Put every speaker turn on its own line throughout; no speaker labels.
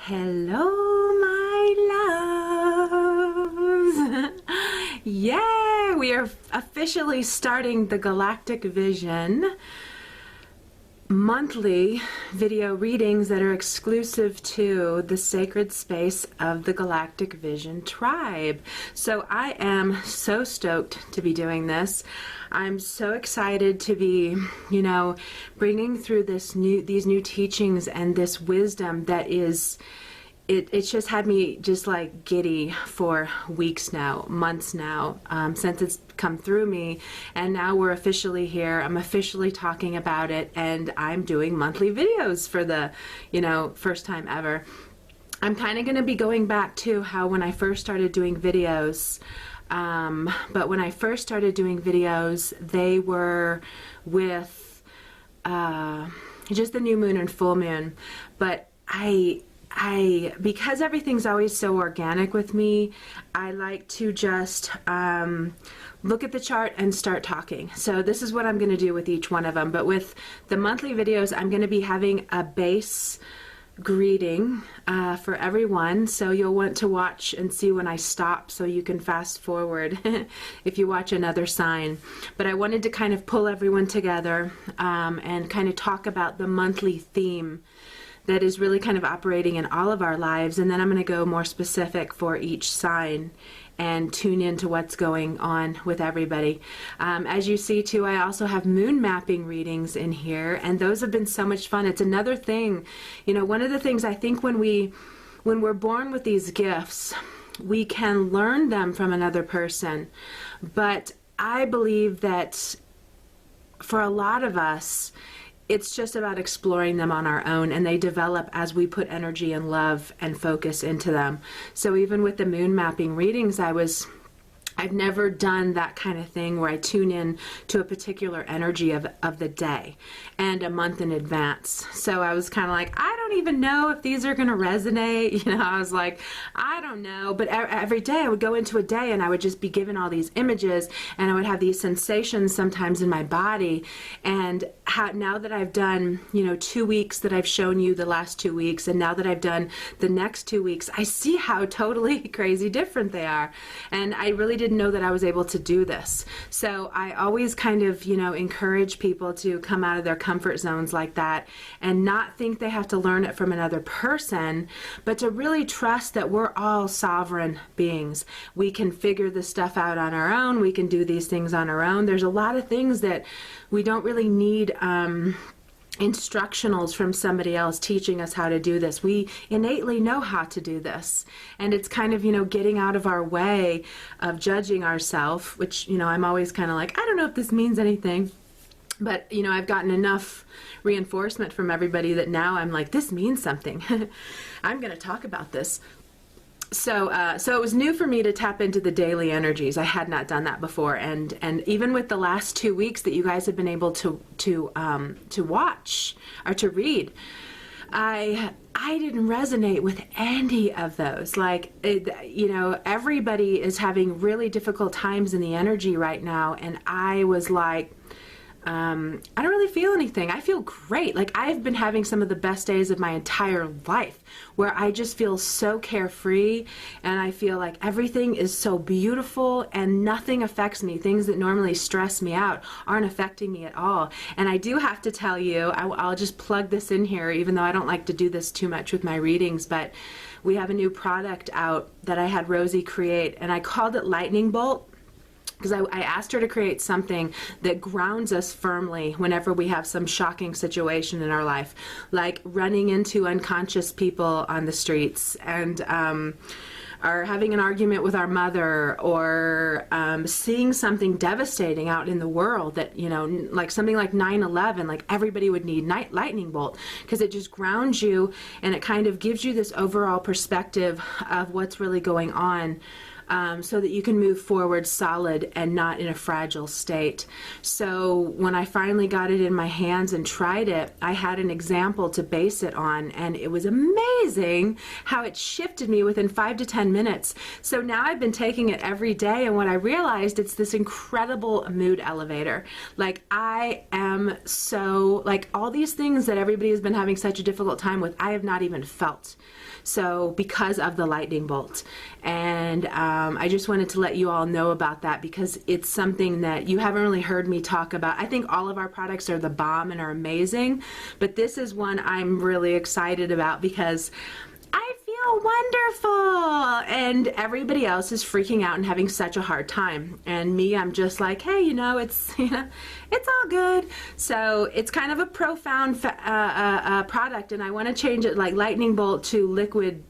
Hello, my loves. Yeah, we are officially starting the Galactic Vision monthly video readings that are exclusive to the sacred space of the Galactic Vision tribe. So I am so stoked to be doing this. I'm so excited to be, bringing through these new teachings and this wisdom that is, it's just had me just like giddy for weeks now, months now, since it's come through me. And now we're officially here. I'm officially talking about it, and I'm doing monthly videos for the, first time ever. I'm kind of going to be going back to how when I first started doing videos, but when I first started doing videos, they were with just the new moon and full moon. But because everything's always so organic with me, I like to just look at the chart and start talking. So this is what I'm going to do with each one of them. But with the monthly videos, I'm going to be having a base greeting for everyone. So you'll want to watch and see when I stop so you can fast forward if you watch another sign. But I wanted to kind of pull everyone together and kind of talk about the monthly theme that is really kind of operating in all of our lives. And then I'm going to go more specific for each sign and tune into what's going on with everybody. As you see too, I also have moon mapping readings in here, and those have been so much fun. It's another thing, one of the things I think when we're born with these gifts, we can learn them from another person. But I believe that for a lot of us, it's just about exploring them on our own, and they develop as we put energy and love and focus into them. So even with the moon mapping readings, I've never done that kind of thing where I tune in to a particular energy of the day and a month in advance. So I was kind of like, I don't even know if these are going to resonate. I was like, I don't know. But every day I would go into a day and I would just be given all these images, and I would have these sensations sometimes in my body. And now that I've done, 2 weeks that I've shown you the last 2 weeks, and now that I've done the next 2 weeks, I see how totally crazy different they are. And I really didn't know that I was able to do this. So I always kind of, encourage people to come out of their comfort zones like that and not think they have to learn it from another person, but to really trust that we're all sovereign beings. We can figure this stuff out on our own. We can do these things on our own. There's a lot of things that we don't really need instructionals from somebody else teaching us how to do this. We innately know how to do this, and it's kind of getting out of our way of judging ourselves, which I'm always kind of like, I don't know if this means anything, but I've gotten enough reinforcement from everybody that now I'm like, this means something. I'm going to talk about this. So it was new for me to tap into the daily energies. I had not done that before, and even with the last 2 weeks that you guys have been able to watch or to read, I didn't resonate with any of those. Like, everybody is having really difficult times in the energy right now, and I was like, I don't really feel anything. I feel great. Like, I've been having some of the best days of my entire life where I just feel so carefree, and I feel like everything is so beautiful and nothing affects me. Things that normally stress me out aren't affecting me at all. And I do have to tell you, I'll just plug this in here, even though I don't like to do this too much with my readings, but we have a new product out that I had Rosie create, and I called it Lightning Bolt, because I asked her to create something that grounds us firmly whenever we have some shocking situation in our life, like running into unconscious people on the streets, and or having an argument with our mother, or seeing something devastating out in the world that, like something like 9/11, like everybody would need lightning bolt, because it just grounds you, and it kind of gives you this overall perspective of what's really going on so that you can move forward solid and not in a fragile state. So when I finally got it in my hands and tried it, I had an example to base it on, and it was amazing how it shifted me within 5 to 10 minutes. So now I've been taking it every day, and what I realized, it's this incredible mood elevator. Like, I am so, like, all these things that everybody has been having such a difficult time with, I have not even felt. So because of the lightning bolt. And I just wanted to let you all know about that, because it's something that you haven't really heard me talk about. I think all of our products are the bomb and are amazing, but this is one I'm really excited about because I feel wonderful and everybody else is freaking out and having such a hard time. And me, I'm just like, hey, you know, it's all good. So it's kind of a profound product, and I want to change it, like lightning bolt to liquid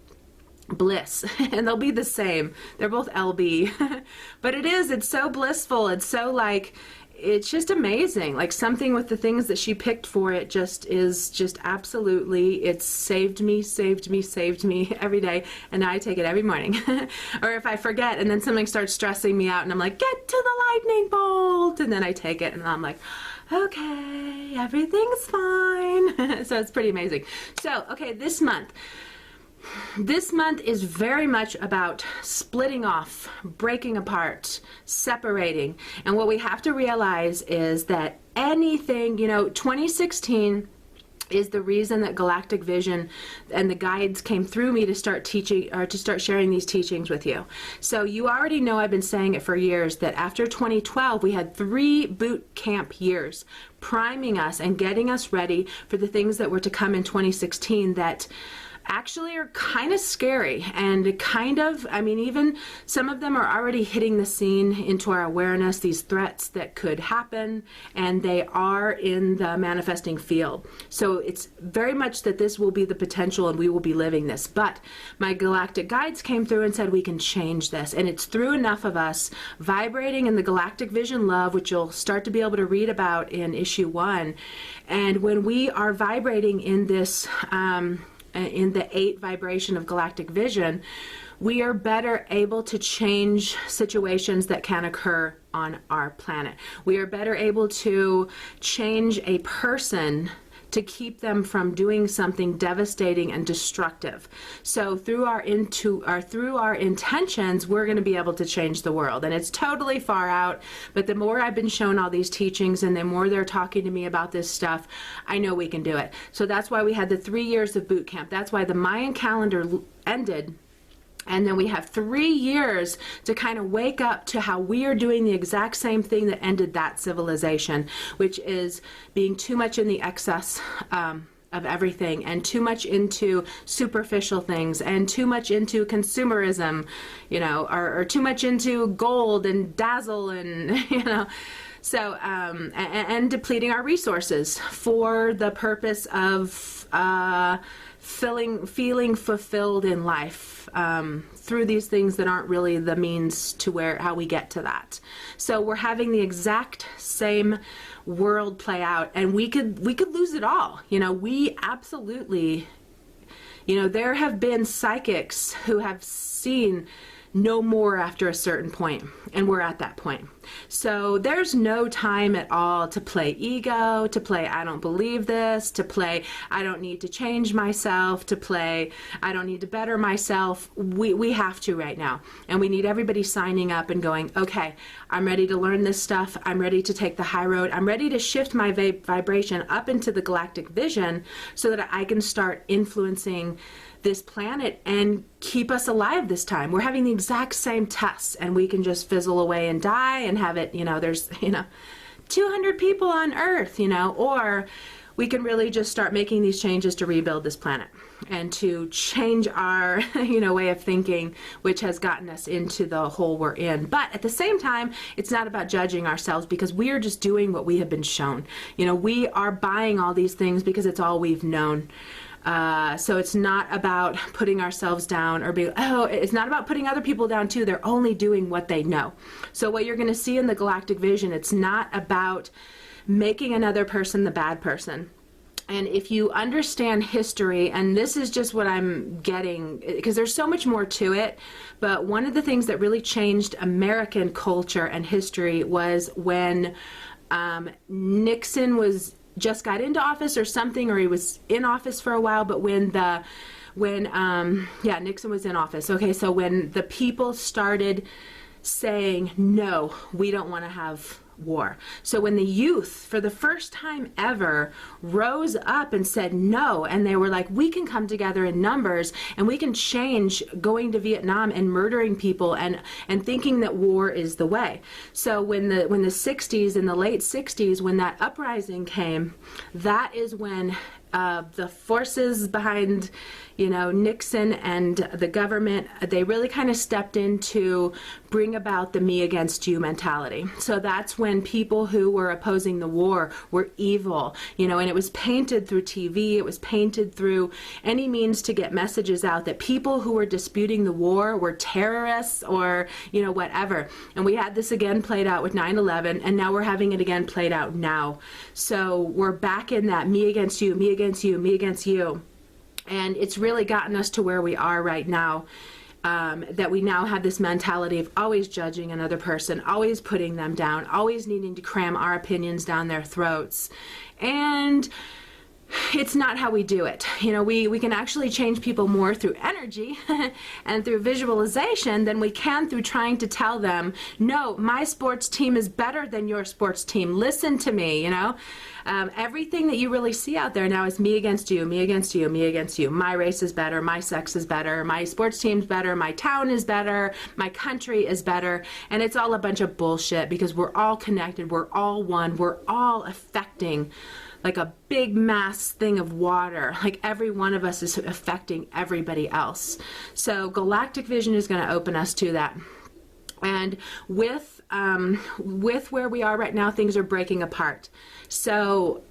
bliss, and they'll be the same. They're both LB, but it's so blissful. It's so, like, it's just amazing. Like, something with the things that she picked for it is just absolutely, it's saved me every day, and I take it every morning. Or if I forget and then something starts stressing me out and I'm like, get to the lightning bolt, and then I take it and I'm like, okay, everything's fine. So it's pretty amazing. So, okay, this month is very much about splitting off, breaking apart, separating. And what we have to realize is that anything, 2016 is the reason that Galactic Vision and the guides came through me to start teaching, or to start sharing these teachings with you. So you already know, I've been saying it for years, that after 2012 we had 3 boot camp years priming us and getting us ready for the things that were to come in 2016 that actually are kind of scary, and kind of, I mean, even some of them are already hitting the scene into our awareness, these threats that could happen, and they are in the manifesting field. So it's very much that this will be the potential and we will be living this. But my galactic guides came through and said we can change this, and it's through enough of us vibrating in the Galactic Vision love, which you'll start to be able to read about in issue 1. And when we are vibrating in this in the 8 vibration of Galactic Vision, we are better able to change situations that can occur on our planet. We are better able to change a person to keep them from doing something devastating and destructive. So through our intentions, we're going to be able to change the world. And it's totally far out, but the more I've been shown all these teachings and the more they're talking to me about this stuff, I know we can do it. So that's why we had the 3 years of boot camp. That's why the Mayan calendar ended. And then we have 3 years to kind of wake up to how we are doing the exact same thing that ended that civilization, which is being too much in the excess of everything, and too much into superficial things, and too much into consumerism, or too much into gold and dazzle and, So, and depleting our resources for the purpose of feeling fulfilled in life through these things that aren't really the means to how we get to that. So we're having the exact same world play out, and we could lose it all. We absolutely, there have been psychics who have seen no more after a certain point, and we're at that point. So there's no time at all to play ego, to play I don't believe this, to play I don't need to change myself, to play I don't need to better myself. We have to right now, and we need everybody signing up and going, okay, I'm ready to learn this stuff, I'm ready to take the high road, I'm ready to shift my vibration up into the Galactic Vision so that I can start influencing this planet and keep us alive this time. We're having the exact same tests, and we can just fizzle away and die and have it, there's 200 people on Earth, or we can really just start making these changes to rebuild this planet and to change our way of thinking, which has gotten us into the hole we're in. But at the same time, it's not about judging ourselves, because we are just doing what we have been shown. We are buying all these things because it's all we've known. So it's not about putting ourselves down, or it's not about putting other people down too. They're only doing what they know. So what you're going to see in the Galactic Vision, it's not about making another person the bad person. And if you understand history, and this is just what I'm getting, because there's so much more to it, but one of the things that really changed American culture and history was when Nixon was just got into office or something, or he was in office for a while, but yeah, Nixon was in office. Okay, so when the people started saying, no, we don't want to have war. So when the youth, for the first time ever, rose up and said no, and they were like, we can come together in numbers and we can change going to Vietnam and murdering people and thinking that war is the way. So when the 60s, in the late 60s, when that uprising came, that is when the forces behind, you know, Nixon and the government, they really kind of stepped in to bring about the me against you mentality. So that's when people who were opposing the war were evil, you know, and it was painted through TV, it was painted through any means to get messages out that people who were disputing the war were terrorists or, you know, whatever. And we had this again played out with 9/11, and now we're having it again played out now. So we're back in that me against you, me against you, me against you. And it's really gotten us to where we are right now, that we now have this mentality of always judging another person, always putting them down, always needing to cram our opinions down their throats. And it's not how we do it. You know, we can actually change people more through energy and through visualization than we can through trying to tell them, no, my sports team is better than your sports team. Listen to me, you know. Everything that you really see out there now is me against you, me against you, me against you. My race is better, my sex is better, my sports team's better, my town is better, my country is better. And it's all a bunch of bullshit because we're all connected, we're all one, we're all affecting like a big mass thing of water. Like every one of us is affecting everybody else. So Galactic Vision is going to open us to that. And with where we are right now, things are breaking apart. So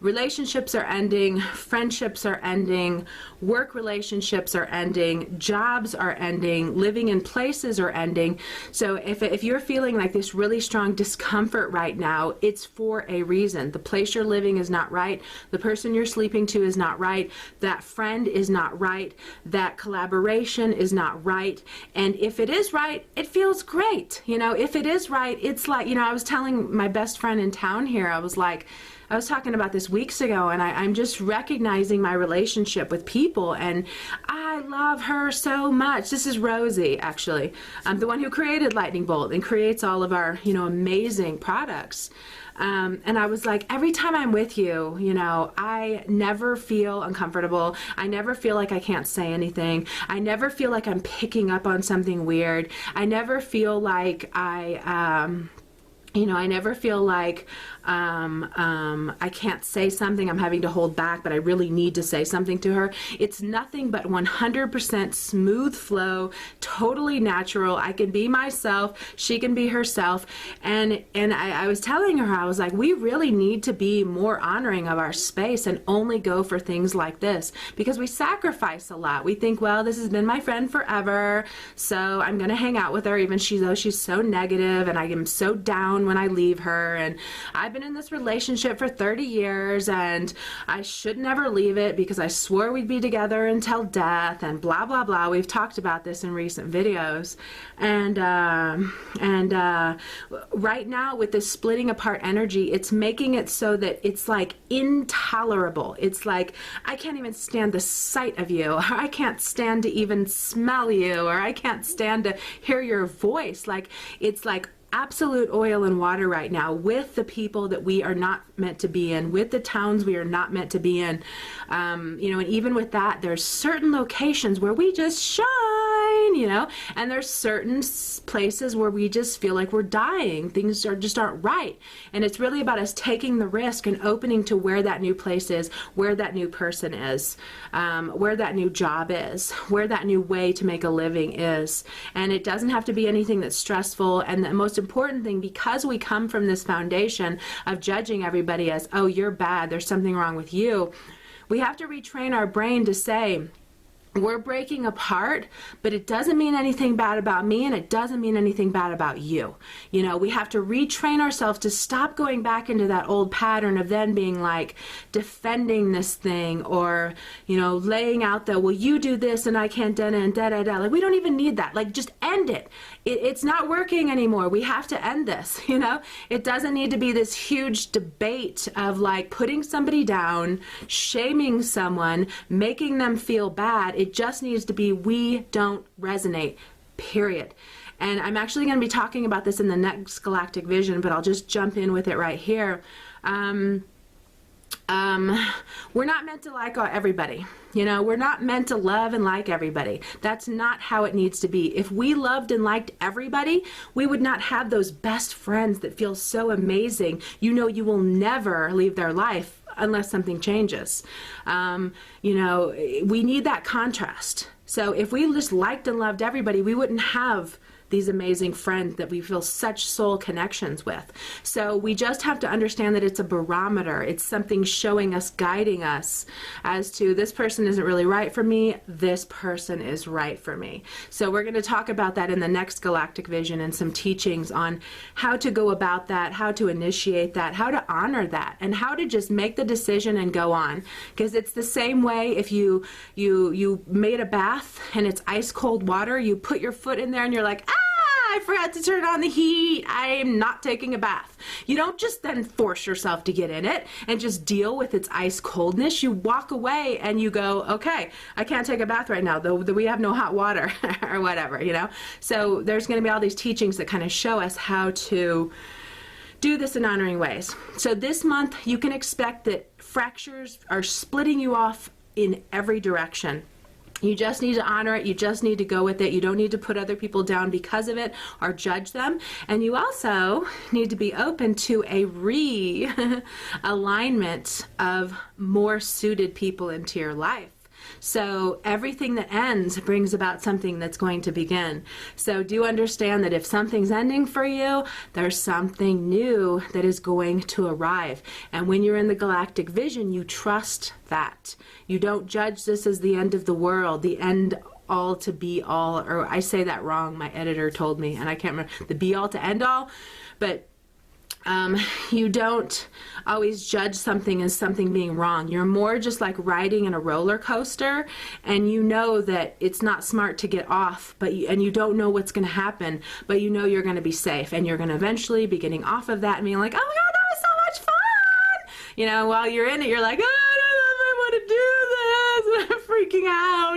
relationships are ending, friendships are ending, work relationships are ending, jobs are ending, living in places are ending. So if you're feeling like this really strong discomfort right now, it's for a reason. The place you're living is not right. The person you're sleeping to is not right. That friend is not right. That collaboration is not right. And if it is right, it feels great. You know, if it is right, it's like, you know, I was telling my best friend in town here, I was talking about this weeks ago, and I'm just recognizing my relationship with people, and I love her so much. This is Rosie, actually. I'm the one who created Lightning Bolt and creates all of our, you know, amazing products. And I was like, every time I'm with you, you know, I never feel uncomfortable. I never feel like I can't say anything. I never feel like I'm picking up on something weird. I never feel like you know, I never feel like I can't say something, I'm having to hold back, but I really need to say something to her. It's nothing but 100% smooth flow, totally natural. I can be myself, she can be herself. And I was telling her, I was like, we really need to be more honoring of our space and only go for things like this, because we sacrifice a lot. We think, well, this has been my friend forever, so I'm gonna hang out with her even though she's so negative, and I am so down when I leave her, and I've been in this relationship for 30 years and I should never leave it because I swore we'd be together until death, and blah blah blah. We've talked about this in recent videos, and right now with this splitting apart energy, it's making it so that it's like intolerable. It's like, I can't even stand the sight of you, or I can't stand to even smell you, or I can't stand to hear your voice. Like, it's like absolute oil and water right now with the people that we are not meant to be in, with the towns we are not meant to be in. You know, and even with that, there's certain locations where we just shine, you know, and there's certain places where we just feel like we're dying. Things just aren't right. And it's really about us taking the risk and opening to where that new place is, where that new person is, where that new job is, where that new way to make a living is. And it doesn't have to be anything that's stressful. And the most important thing, because we come from this foundation of judging everybody as, oh, you're bad, there's something wrong with you, we have to retrain our brain to say, we're breaking apart, but it doesn't mean anything bad about me, and it doesn't mean anything bad about you. You know, we have to retrain ourselves to stop going back into that old pattern of then being like defending this thing, or, you know, laying out the, well, you do this and I can't, and da-da-da. Like, we don't even need that. Like, just end it. It's not working anymore. We have to end this, you know? It doesn't need to be this huge debate of like putting somebody down, shaming someone, making them feel bad. It just needs to be, we don't resonate, period. And I'm actually going to be talking about this in the next Galactic Vision, but I'll just jump in with it right here. We're not meant to like everybody. You know, we're not meant to love and like everybody. That's not how it needs to be. If we loved and liked everybody, we would not have those best friends that feel so amazing. You know, you will never leave their life unless something changes. You know, we need that contrast. So if we just liked and loved everybody, we wouldn't have these amazing friends that we feel such soul connections with. So we just have to understand that it's a barometer. It's something showing us, guiding us as to, this person isn't really right for me, this person is right for me. So we're going to talk about that in the next Galactic Vision, and some teachings on how to go about that, how to initiate that, how to honor that, and how to just make the decision and go on. Because it's the same way if you made a bath and it's ice cold water, you put your foot in there and you're like, ah, I forgot to turn on the heat, I am not taking a bath. You don't just then force yourself to get in it and just deal with its ice coldness. You walk away and you go, okay, I can't take a bath right now, though we have no hot water or whatever, you know. So there's going to be all these teachings that kind of show us how to do this in honoring ways. So this month you can expect that fractures are splitting you off in every direction. You just need to honor it. You just need to go with it. You don't need to put other people down because of it or judge them. And you also need to be open to a realignment of more suited people into your life. So everything that ends brings about something that's going to begin. So do understand that if something's ending for you, there's something new that is going to arrive. And when you're in the Galactic Vision, you trust that. You don't judge this as the end of the world, the end all to be all, or I say that wrong, my editor told me, and I can't remember, the be all to end all, but you don't always judge something as something being wrong. You're more just like riding in a roller coaster, and you know that it's not smart to get off, and you don't know what's going to happen, but you know you're going to be safe, and you're going to eventually be getting off of that and being like, oh my God, that was so much fun! You know, while you're in it, you're like, oh, I want to do this, and I'm freaking out,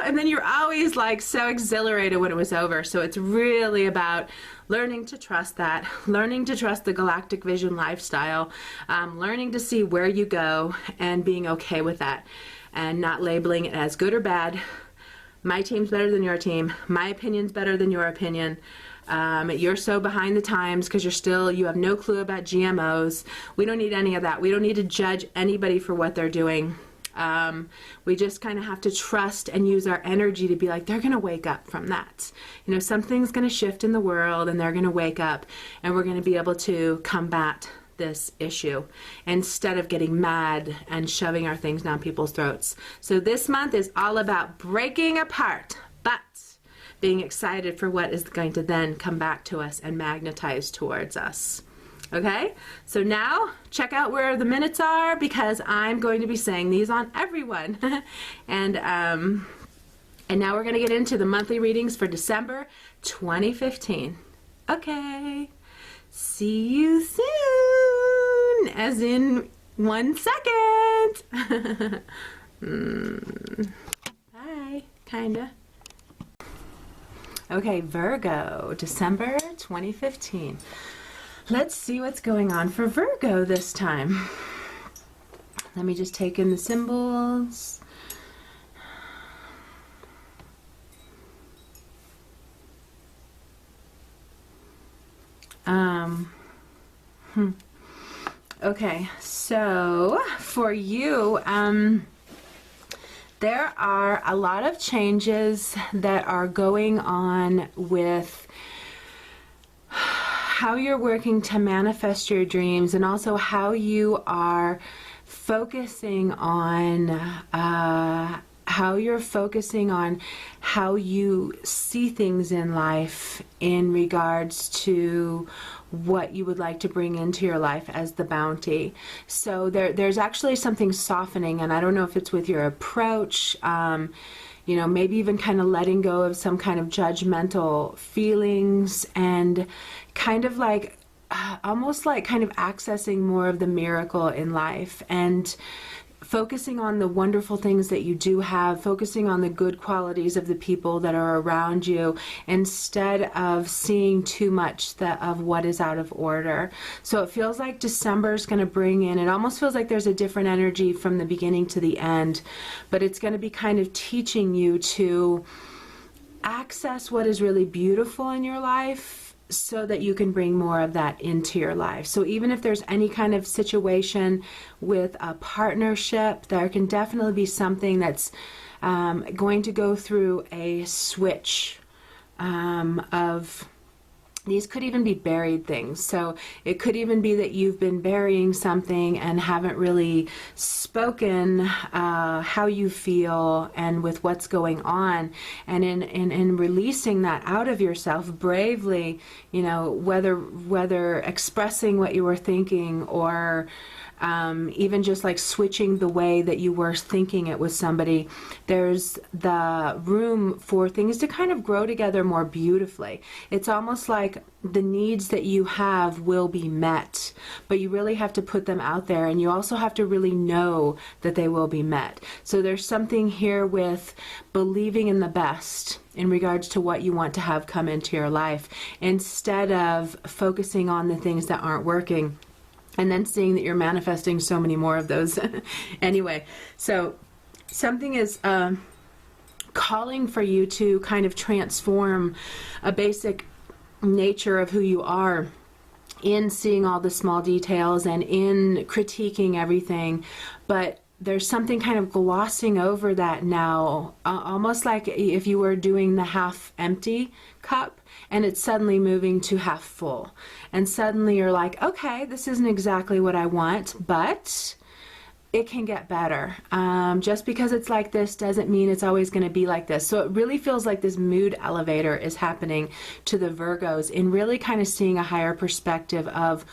and then you're always like so exhilarated when it was over. So it's really about learning to trust that, learning to trust the Galactic Vision lifestyle, learning to see where you go and being okay with that, and not labeling it as good or bad. My team's better than your team. My opinion's better than your opinion. You're so behind the times because you have no clue about GMOs. We don't need any of that. We don't need to judge anybody for what they're doing. We just kind of have to trust and use our energy to be like, they're going to wake up from that. You know, something's going to shift in the world, and they're going to wake up, and we're going to be able to combat this issue instead of getting mad and shoving our things down people's throats. So this month is all about breaking apart, but being excited for what is going to then come back to us and magnetize towards us. Okay, so now check out where the minutes are, because I'm going to be saying these on everyone. and now we're going to get into the monthly readings for December 2015. Okay, see you soon, as in 1 second. Bye, kinda. Okay, Virgo, December 2015. Let's see what's going on for Virgo this time. Let me just take in the symbols. Okay, so for you, there are a lot of changes that are going on with how you're working to manifest your dreams, and also how you are focusing on how you're focusing on how you see things in life in regards to what you would like to bring into your life as the bounty. So there's actually something softening, and I don't know if it's with your approach, you know, maybe even kind of letting go of some kind of judgmental feelings, and kind of like almost like kind of accessing more of the miracle in life, and focusing on the wonderful things that you do have, focusing on the good qualities of the people that are around you, instead of seeing too much of what is out of order. So it feels like December is going to bring in, it almost feels like there's a different energy from the beginning to the end, but it's going to be kind of teaching you to access what is really beautiful in your life, so that you can bring more of that into your life. So even if there's any kind of situation with a partnership, there can definitely be something that's going to go through a switch of, these could even be buried things. So it could even be that you've been burying something and haven't really spoken how you feel and with what's going on. And in releasing that out of yourself bravely, you know, whether expressing what you were thinking, or even just like switching the way that you were thinking it with somebody, there's the room for things to kind of grow together more beautifully. It's almost like the needs that you have will be met, but you really have to put them out there, and you also have to really know that they will be met. So there's something here with believing in the best in regards to what you want to have come into your life, instead of focusing on the things that aren't working, and then seeing that you're manifesting so many more of those. Anyway, so something is calling for you to kind of transform a basic nature of who you are, in seeing all the small details and in critiquing everything, but there's something kind of glossing over that now, almost like if you were doing the half empty cup and it's suddenly moving to half full, and suddenly you're like, okay, this isn't exactly what I want, but it can get better. Just because it's like this doesn't mean it's always going to be like this. So it really feels like this mood elevator is happening to the Virgos, in really kind of seeing a higher perspective of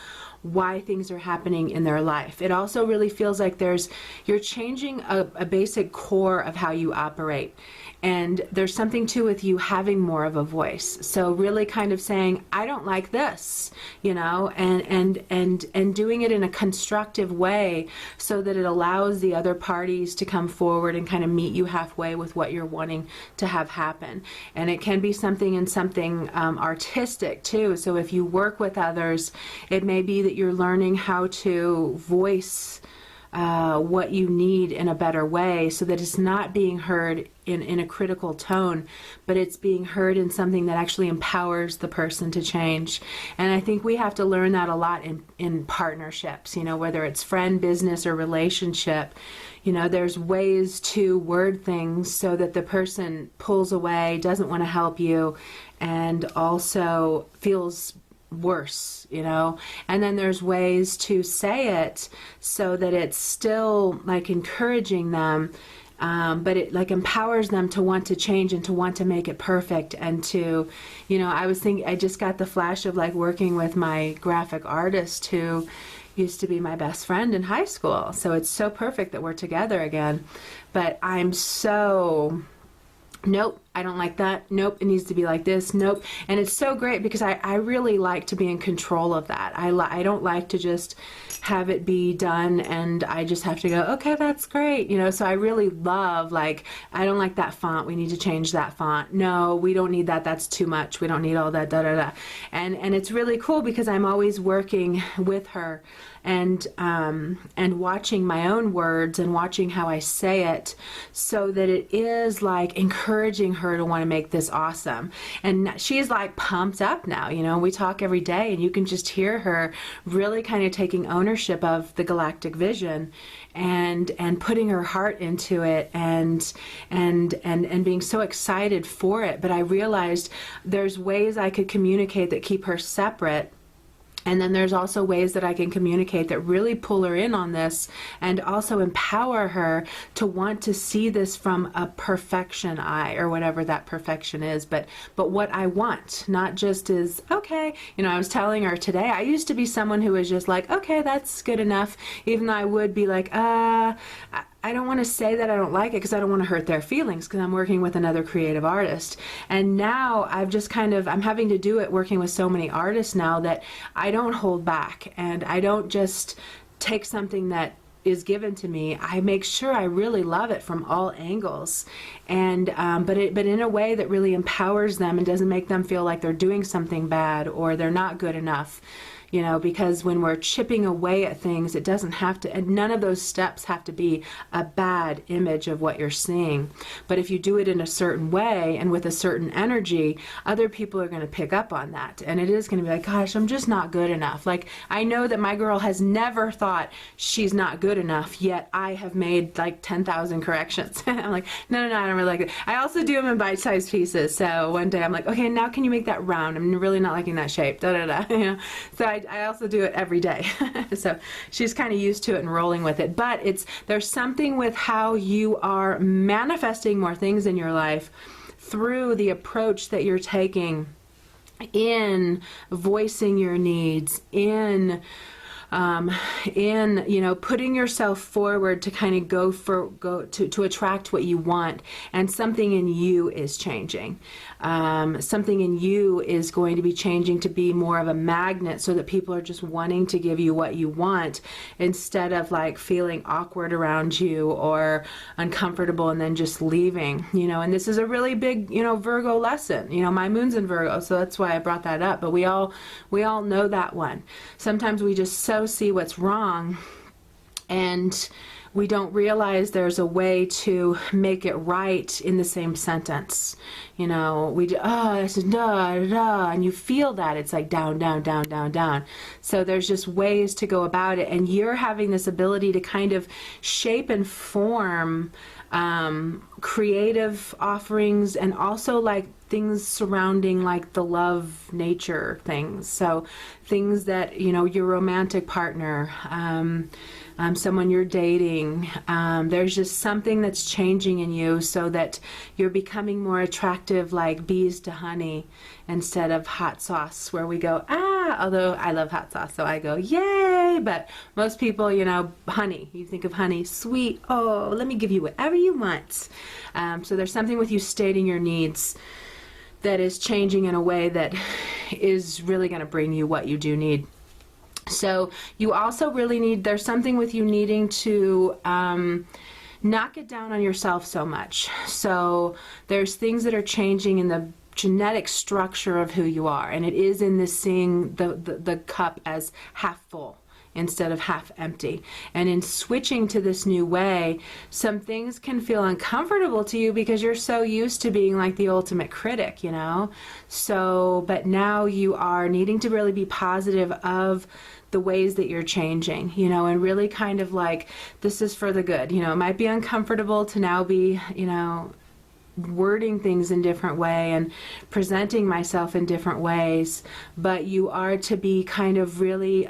why things are happening in their life. It also really feels like you're changing a basic core of how you operate. And there's something too with you having more of a voice. So really kind of saying, I don't like this, you know, and doing it in a constructive way, so that it allows the other parties to come forward and kind of meet you halfway with what you're wanting to have happen. And it can be something artistic too. So if you work with others, it may be that you're learning how to voice what you need in a better way, so that it's not being heard in a critical tone, but it's being heard in something that actually empowers the person to change. And I think we have to learn that a lot in partnerships, you know, whether it's friend, business, or relationship. You know, there's ways to word things so that the person pulls away, doesn't want to help you, and also feels worse, you know. And then there's ways to say it so that it's still like encouraging them, but it like empowers them to want to change and to want to make it perfect. And to, you know, I just got the flash of like working with my graphic artist who used to be my best friend in high school. So it's so perfect that we're together again. But I'm so, nope, I don't like that. Nope, it needs to be like this. Nope. And it's so great because I really like to be in control of that. I don't like to just have it be done and I just have to go, okay, that's great. You know, so I really love, like, I don't like that font. We need to change that font. No, we don't need that. That's too much. We don't need all that, da, da, da. And it's really cool because I'm always working with her and watching my own words and watching how I say it, so that it is like encouraging her to want to make this awesome. And she's like pumped up now, you know. We talk every day and you can just hear her really kind of taking ownership of the galactic vision and putting her heart into it and being so excited for it. But I realized there's ways I could communicate that keep her separate, And then there's also ways that I can communicate that really pull her in on this and also empower her to want to see this from a perfection eye, or whatever that perfection is, but what I want, not just as, okay, you know, I was telling her today, I used to be someone who was just like, okay, that's good enough, even though I would be like, I don't want to say that I don't like it because I don't want to hurt their feelings, because I'm working with another creative artist. And now I've just I'm having to do it working with so many artists now that I don't hold back, and I don't just take something that is given to me. I make sure I really love it from all angles, and but in a way that really empowers them and doesn't make them feel like they're doing something bad or they're not good enough. You know, because when we're chipping away at things, it doesn't have to, and none of those steps have to be a bad image of what you're seeing. But if you do it in a certain way and with a certain energy, other people are going to pick up on that. And it is going to be like, gosh, I'm just not good enough. Like, I know that my girl has never thought she's not good enough, yet I have made like 10,000 corrections. I'm like, no, I don't really like it. I also do them in bite-sized pieces. So one day I'm like, okay, now can you make that round? I'm really not liking that shape. You know? So I also do it every day. So she's kind of used to it and rolling with it. But there's something with how you are manifesting more things in your life through the approach that you're taking in voicing your needs, in you know, putting yourself forward to kind of go to attract what you want. And something in you is changing. Something in you is going to be changing to be more of a magnet, so that people are just wanting to give you what you want, instead of like feeling awkward around you or uncomfortable and then just leaving, you know. And this is a really big, you know, Virgo lesson. You know, my moon's in Virgo, so that's why I brought that up. But we all know that one. Sometimes we just see what's wrong, and we don't realize there's a way to make it right in the same sentence. You know, this is da, da, da, and you feel that it's like down, down, down, down, down. So there's just ways to go about it, and you're having this ability to kind of shape and form creative offerings, and also like things surrounding like the love nature things. So things that, you know, your romantic partner, someone you're dating, there's just something that's changing in you, so that you're becoming more attractive, like bees to honey, instead of hot sauce, where we go, although I love hot sauce, so I go, yay. But most people, you know, honey, you think of honey, sweet, oh, let me give you whatever you want. So there's something with you stating your needs that is changing in a way that is really going to bring you what you do need. So you also really need, there's something with you needing to not get down on yourself so much. So there's things that are changing in the genetic structure of who you are, and it is in this seeing the cup as half full instead of half empty. And in switching to this new way, some things can feel uncomfortable to you because you're so used to being like the ultimate critic, you know. So but now you are needing to really be positive of the ways that you're changing, you know, and really kind of like, this is for the good. You know, it might be uncomfortable to now be, you know, wording things in different way and presenting myself in different ways, but you are to be kind of really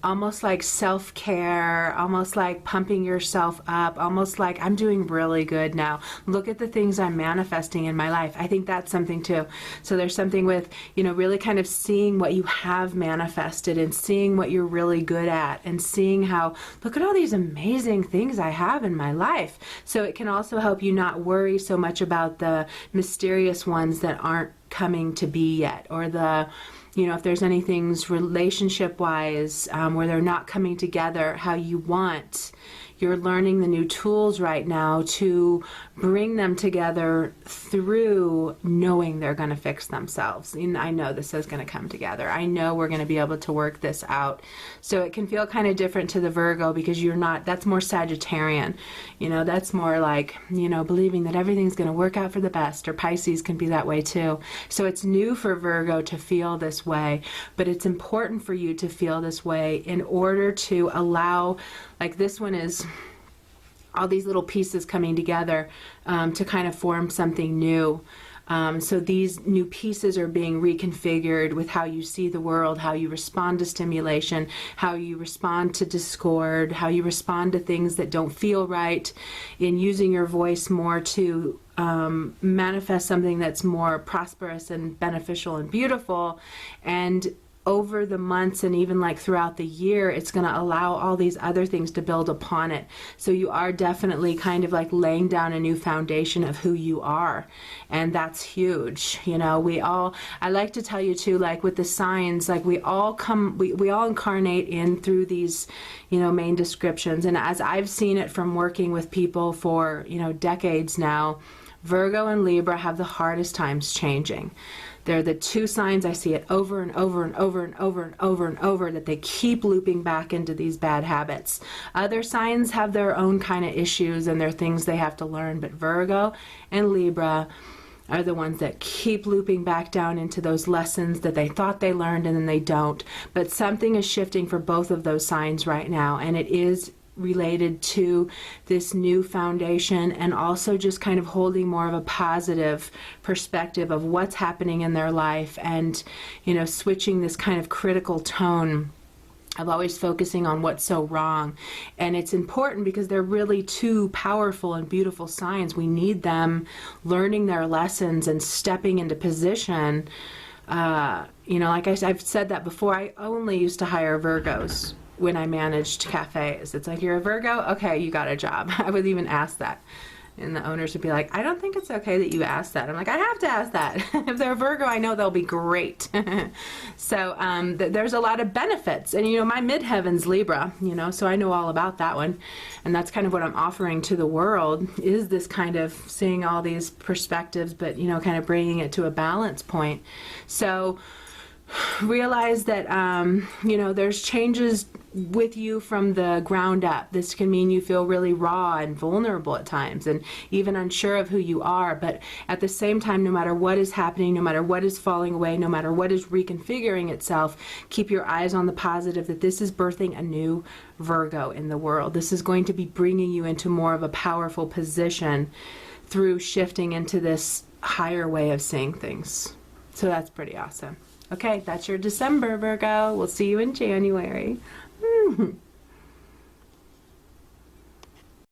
almost like self-care, almost like pumping yourself up, almost like I'm doing really good now. Look at the things I'm manifesting in my life. I think that's something too. So there's something with, you know, really kind of seeing what you have manifested and seeing what you're really good at and seeing how, look at all these amazing things I have in my life. So it can also help you not worry so much about the mysterious ones that aren't coming to be yet, or the, you know, if there's any things relationship-wise where they're not coming together how you want. You're learning the new tools right now to bring them together through knowing they're going to fix themselves. And I know this is going to come together. I know we're going to be able to work this out. So it can feel kind of different to the Virgo because you're not, that's more Sagittarian. You know, that's more like, you know, believing that everything's going to work out for the best, or Pisces can be that way too. So it's new for Virgo to feel this way, but it's important for you to feel this way in order to allow, like this one is all these little pieces coming together to kind of form something new. So these new pieces are being reconfigured with how you see the world, how you respond to stimulation, how you respond to discord, how you respond to things that don't feel right, in using your voice more to manifest something that's more prosperous and beneficial and beautiful. And over the months and even like throughout the year, it's going to allow all these other things to build upon it. So you are definitely kind of like laying down a new foundation of who you are. And that's huge. You know, I like to tell you too, like with the signs, like we all incarnate in through these, you know, main descriptions. And as I've seen it from working with people for, you know, decades now, Virgo and Libra have the hardest times changing. They're the two signs, I see it over and over and over and over and over and over, that they keep looping back into these bad habits. Other signs have their own kind of issues and their things they have to learn, but Virgo and Libra are the ones that keep looping back down into those lessons that they thought they learned and then they don't. But something is shifting for both of those signs right now, and it is related to this new foundation, and also just kind of holding more of a positive perspective of what's happening in their life, and, you know, switching this kind of critical tone of always focusing on what's so wrong. And it's important because they're really two powerful and beautiful signs. We need them learning their lessons and stepping into position. You know, like I've said that before, I only used to hire Virgos when I managed cafes. It's like, you're a Virgo? Okay, you got a job. I would even ask that. And the owners would be like, I don't think it's okay that you asked that. I'm like, I have to ask that. If they're a Virgo, I know they'll be great. So there's a lot of benefits. And, you know, my midheaven's Libra, you know, so I know all about that one. And that's kind of what I'm offering to the world, is this kind of seeing all these perspectives, but, you know, kind of bringing it to a balance point. So realize that, you know, there's changes with you from the ground up. This can mean you feel really raw and vulnerable at times, and even unsure of who you are. But at the same time, no matter what is happening, no matter what is falling away, no matter what is reconfiguring itself, keep your eyes on the positive, that this is birthing a new Virgo in the world. This is going to be bringing you into more of a powerful position through shifting into this higher way of seeing things. So that's pretty awesome. Okay, that's your December, Virgo. We'll see you in January.